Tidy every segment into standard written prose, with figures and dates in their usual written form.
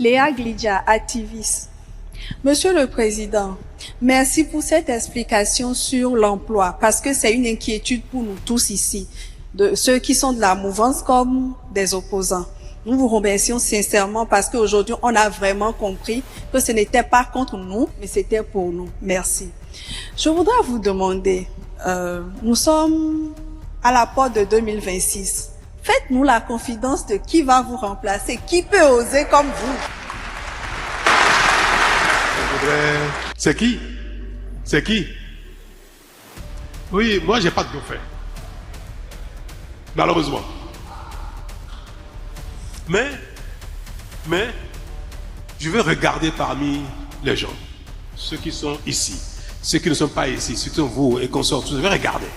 Léa Glidia, activiste. Monsieur le Président, merci pour cette explication sur l'emploi, parce que c'est une inquiétude pour nous tous ici, de ceux qui sont de la mouvance comme des opposants. Nous vous remercions sincèrement parce qu'aujourd'hui, on a vraiment compris que ce n'était pas contre nous, mais c'était pour nous. Merci. Je voudrais vous demander, nous sommes à la porte de 2026. Faites-nous la confidence de qui va vous remplacer, qui peut oser comme vous. C'est qui? C'est qui? Oui, moi j'ai pas de dauphin. Malheureusement. Mais, je veux regarder parmi les gens, ceux qui sont ici, ceux qui ne sont pas ici, ceux qui sont vous et consorts, je vais regarder.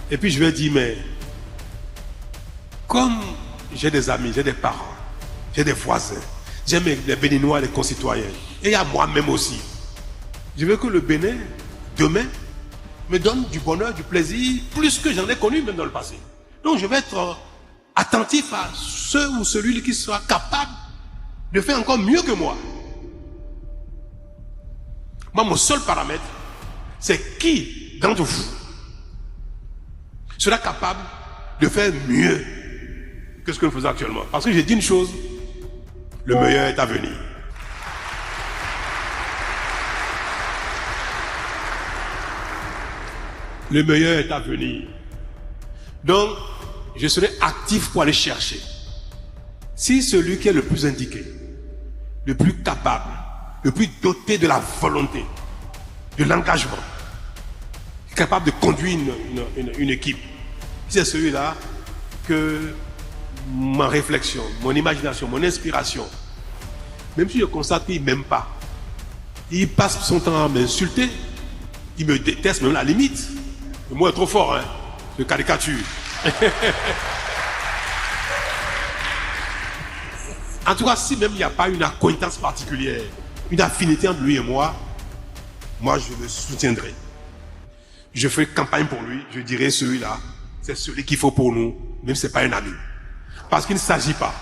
Et puis je vais dire, mais, comme j'ai des amis, j'ai des parents, j'ai des voisins, j'ai les Béninois, les concitoyens, et il y a moi-même aussi. Je veux que le Bénin, demain, me donne du bonheur, du plaisir, plus que j'en ai connu même dans le passé. Donc je vais être attentif à ceux ou celui qui sera capable de faire encore mieux que moi. Moi, mon seul paramètre, c'est qui d'entre vous sera capable de faire mieux que ce que nous faisons actuellement. Parce que j'ai dit une chose, le meilleur est à venir. Le meilleur est à venir. Donc, je serai actif pour aller chercher. Si celui qui est le plus indiqué, le plus capable, le plus doté de la volonté, de l'engagement, capable de conduire une équipe, c'est celui-là que ma réflexion, mon imagination, mon inspiration, même si je constate qu'il ne m'aime pas, il passe son temps à m'insulter, il me déteste même à la limite. Le mot est trop fort, hein, de caricature. En tout cas, si même il n'y a pas une acquaintance particulière, une affinité entre lui et moi je le soutiendrai. Je ferai campagne pour lui, je dirai celui-là, c'est celui qu'il faut pour nous, même si ce n'est pas un ami. Parce qu'il ne s'agit pas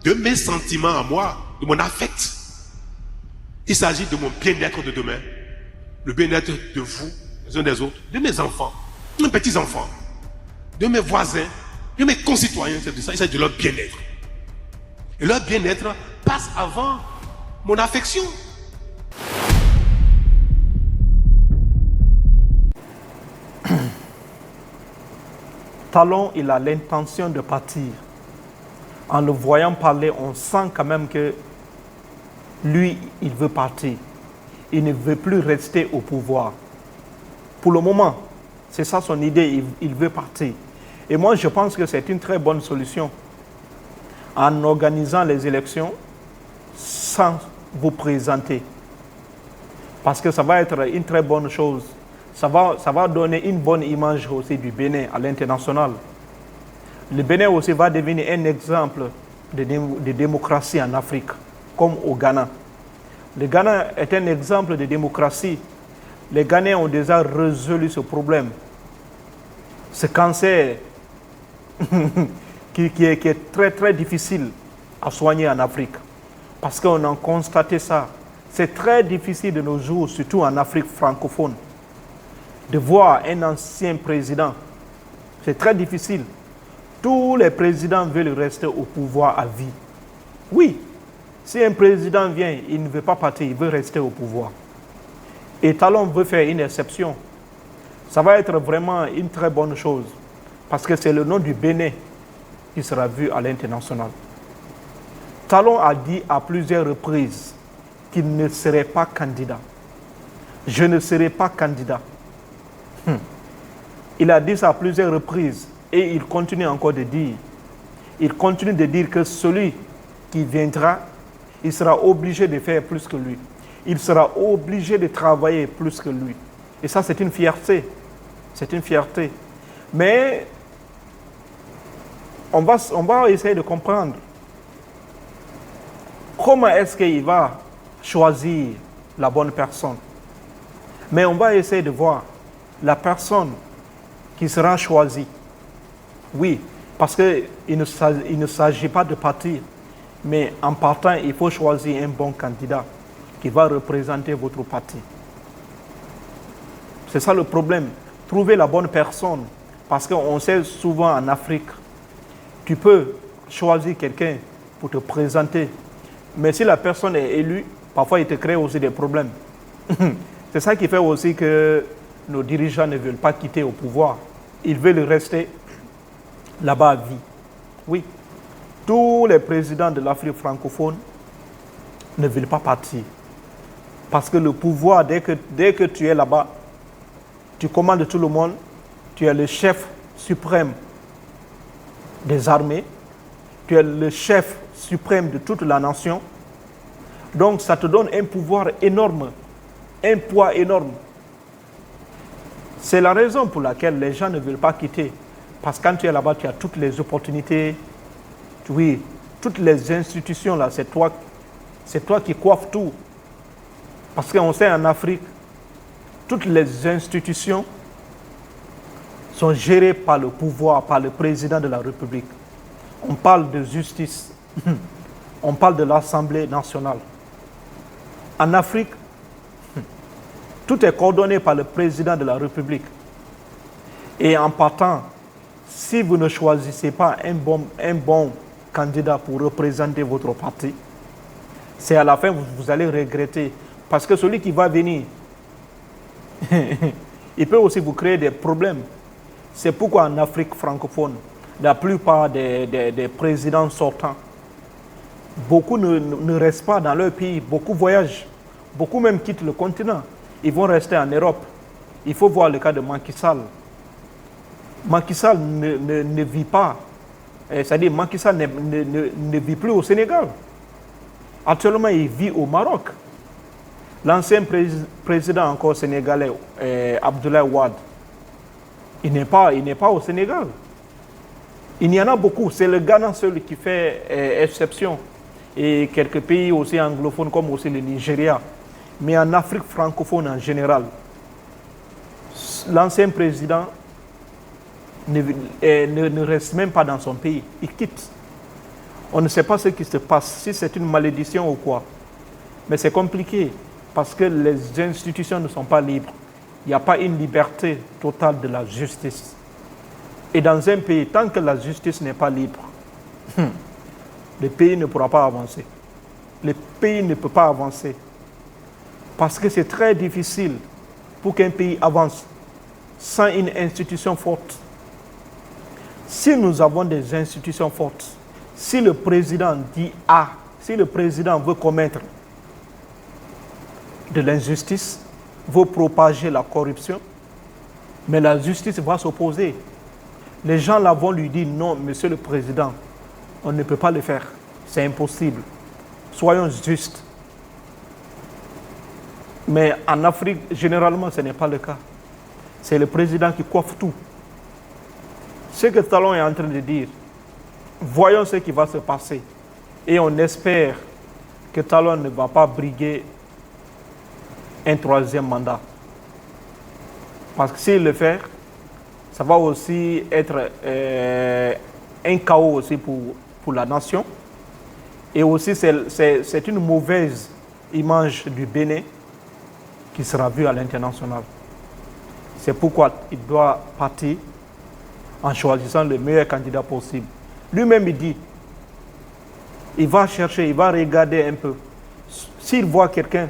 de mes sentiments à moi, de mon affect. Il s'agit de mon bien-être de demain, le bien-être de vous, les uns des autres, de mes enfants, de mes petits-enfants, de mes voisins, de mes concitoyens, c'est de ça, il s'agit de leur bien-être. Et leur bien-être passe avant mon affection. Talon, il a l'intention de partir. En le voyant parler, on sent quand même que lui, il veut partir. Il ne veut plus rester au pouvoir. Pour le moment, c'est ça son idée, il veut partir. Et moi, je pense que c'est une très bonne solution. En organisant les élections sans vous présenter. Parce que ça va être une très bonne chose. Ça va donner une bonne image aussi du Bénin à l'international. Le Bénin aussi va devenir un exemple de démocratie en Afrique, comme au Ghana. Le Ghana est un exemple de démocratie. Les Ghanéens ont déjà résolu ce problème. Ce cancer qui est très très difficile à soigner en Afrique. Parce qu'on a constaté ça. C'est très difficile de nos jours, surtout en Afrique francophone, de voir un ancien président. C'est très difficile. Tous les présidents veulent rester au pouvoir à vie. Oui, si un président vient, il ne veut pas partir, il veut rester au pouvoir. Et Talon veut faire une exception. Ça va être vraiment une très bonne chose. Parce que c'est le nom du Bénin qui sera vu à l'international. Talon a dit à plusieurs reprises qu'il ne serait pas candidat. Je ne serai pas candidat. Il a dit ça à plusieurs reprises et il continue encore de dire. Il continue de dire que celui qui viendra, il sera obligé de faire plus que lui. Il sera obligé de travailler plus que lui. Et ça, c'est une fierté. C'est une fierté. Mais on va essayer de comprendre comment est-ce qu'il va choisir la bonne personne. Mais on va essayer de voir la personne qui sera choisie. Oui, parce qu'il ne s'agit pas de partir. Mais en partant, il faut choisir un bon candidat qui va représenter votre parti. C'est ça le problème. Trouver la bonne personne. Parce qu'on sait souvent en Afrique, tu peux choisir quelqu'un pour te présenter. Mais si la personne est élue, parfois il te crée aussi des problèmes. C'est ça qui fait aussi que nos dirigeants ne veulent pas quitter au pouvoir. Ils veulent rester là-bas à vie. Oui. Tous les présidents de l'Afrique francophone ne veulent pas partir. Parce que le pouvoir, dès que tu es là-bas, tu commandes tout le monde, tu es le chef suprême des armées, tu es le chef suprême de toute la nation. Donc ça te donne un pouvoir énorme, un poids énorme. C'est la raison pour laquelle les gens ne veulent pas quitter. Parce que quand tu es là-bas, tu as toutes les opportunités, oui, toutes les institutions là, c'est toi qui coiffes tout. Parce qu'on sait en Afrique, toutes les institutions sont gérées par le pouvoir, par le président de la République. On parle de justice, on parle de l'Assemblée nationale. En Afrique, tout est coordonné par le président de la République. Et en partant, si vous ne choisissez pas un bon candidat pour représenter votre parti, c'est à la fin vous allez regretter. Parce que celui qui va venir, il peut aussi vous créer des problèmes. C'est pourquoi en Afrique francophone, la plupart des présidents sortants, beaucoup ne restent pas dans leur pays, beaucoup voyagent, beaucoup même quittent le continent. Ils vont rester en Europe. Il faut voir le cas de Macky Sall. Macky Sall ne vit pas, c'est-à-dire Macky Sall ne vit plus au Sénégal. Actuellement, il vit au Maroc. L'ancien président encore sénégalais, Abdoulaye Wade, il n'est pas au Sénégal. Il y en a beaucoup. C'est le Ghana seul qui fait exception. Et quelques pays aussi anglophones comme aussi le Nigeria. Mais en Afrique francophone en général, l'ancien président ne reste même pas dans son pays. Il quitte. On ne sait pas ce qui se passe, si c'est une malédiction ou quoi. Mais c'est compliqué parce que les institutions ne sont pas libres. Il n'y a pas une liberté totale de la justice. Et dans un pays, tant que la justice n'est pas libre, le pays ne pourra pas avancer. Le pays ne peut pas avancer. Parce que c'est très difficile pour qu'un pays avance sans une institution forte. Si nous avons des institutions fortes, si le président dit A, si le président veut commettre de l'injustice, veut propager la corruption, mais la justice va s'opposer. Les gens là vont lui dire non, monsieur le président, on ne peut pas le faire, c'est impossible. Soyons justes. Mais en Afrique, généralement, ce n'est pas le cas. C'est le président qui coiffe tout. Ce que Talon est en train de dire, voyons ce qui va se passer. Et on espère que Talon ne va pas briguer un troisième mandat. Parce que s'il le fait, ça va aussi être un chaos aussi pour la nation. Et aussi, c'est une mauvaise image du Bénin qui sera vue à l'international. C'est pourquoi il doit partir en choisissant le meilleur candidat possible. Lui-même, il dit, il va chercher, il va regarder un peu. S'il voit quelqu'un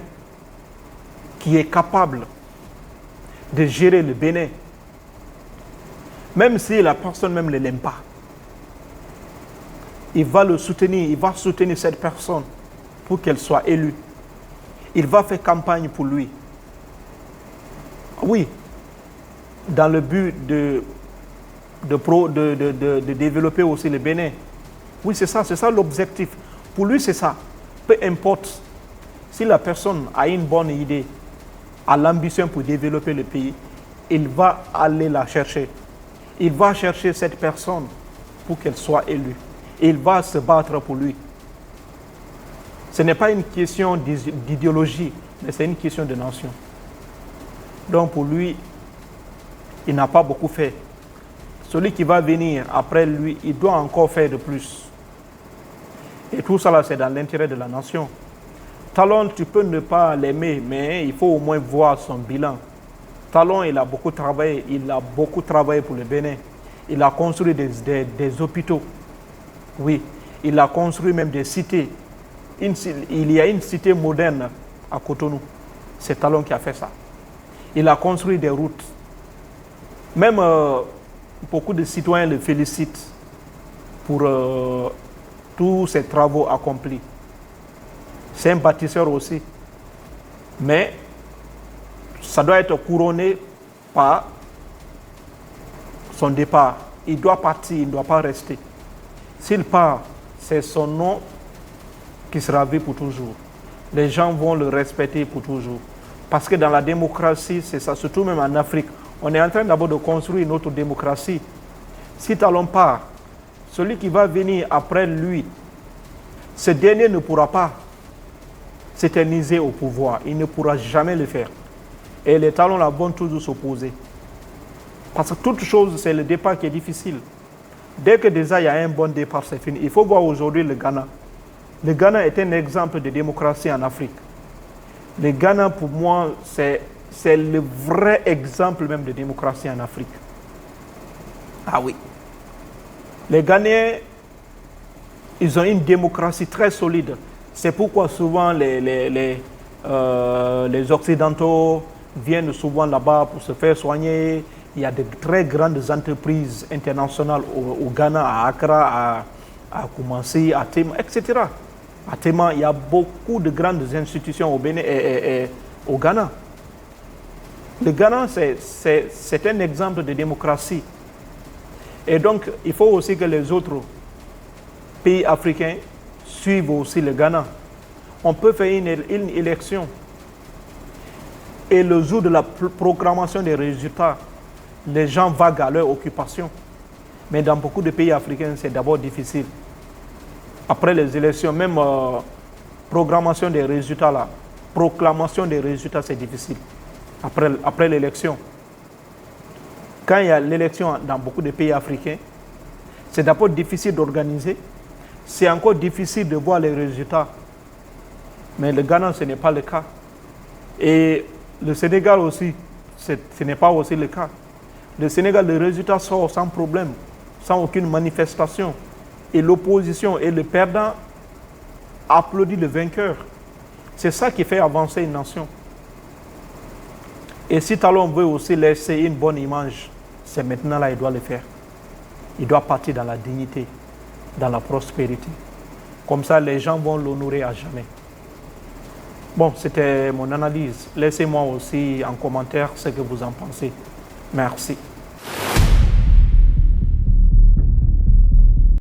qui est capable de gérer le Bénin, même si la personne même ne l'aime pas, il va le soutenir, il va soutenir cette personne pour qu'elle soit élue. Il va faire campagne pour lui. Oui, dans le but de développer aussi le Bénin. Oui, c'est ça l'objectif. Pour lui, c'est ça. Peu importe si la personne a une bonne idée, a l'ambition pour développer le pays, il va aller la chercher. Il va chercher cette personne pour qu'elle soit élue. Il va se battre pour lui. Ce n'est pas une question d'idéologie, mais c'est une question de nation. Donc pour lui, il n'a pas beaucoup fait. Celui qui va venir après lui, il doit encore faire de plus. Et tout ça, là, c'est dans l'intérêt de la nation. Talon, tu peux ne pas l'aimer, mais il faut au moins voir son bilan. Talon, il a beaucoup travaillé. Il a beaucoup travaillé pour le Bénin. Il a construit des hôpitaux. Oui. Il a construit même des cités. Il y a une cité moderne à Cotonou. C'est Talon qui a fait ça. Il a construit des routes. Même beaucoup de citoyens le félicitent pour tous ses travaux accomplis. C'est un bâtisseur aussi. Mais ça doit être couronné par son départ. Il doit partir, il ne doit pas rester. S'il part, c'est son nom qui sera vu pour toujours. Les gens vont le respecter pour toujours. Parce que dans la démocratie, c'est ça, surtout même en Afrique, on est en train d'abord de construire notre démocratie. Si Talon part, celui qui va venir après lui, ce dernier ne pourra pas s'éterniser au pouvoir. Il ne pourra jamais le faire. Et les Talons là vont toujours s'opposer. Parce que toute chose, c'est le départ qui est difficile. Dès que déjà il y a un bon départ, c'est fini. Il faut voir aujourd'hui le Ghana. Le Ghana est un exemple de démocratie en Afrique. Le Ghana, pour moi, c'est le vrai exemple même de démocratie en Afrique. Ah oui. Les Ghanéens, ils ont une démocratie très solide. C'est pourquoi souvent les Occidentaux viennent souvent là-bas pour se faire soigner. Il y a de très grandes entreprises internationales au Ghana, à Accra, à Koumassi, à Tema, etc. À Tema, il y a beaucoup de grandes institutions au Bénin et au Ghana. Le Ghana, c'est un exemple de démocratie. Et donc, il faut aussi que les autres pays africains suivent aussi le Ghana. On peut faire une élection. Et le jour de la proclamation des résultats, les gens vaguent à leur occupation. Mais dans beaucoup de pays africains, c'est d'abord difficile. Après les élections, même programmation des résultats, là, proclamation des résultats, c'est difficile. Après l'élection. Quand il y a l'élection dans beaucoup de pays africains, c'est d'abord difficile d'organiser. C'est encore difficile de voir les résultats. Mais le Ghana, ce n'est pas le cas. Et le Sénégal aussi, ce n'est pas aussi le cas. Le Sénégal, le résultat sort sans problème, sans aucune manifestation. Et l'opposition et le perdant applaudit le vainqueur. C'est ça qui fait avancer une nation. Et si Talon veut aussi laisser une bonne image, c'est maintenant là qu'il doit le faire. Il doit partir dans la dignité, dans la prospérité. Comme ça, les gens vont l'honorer à jamais. Bon, c'était mon analyse. Laissez-moi aussi en commentaire ce que vous en pensez. Merci.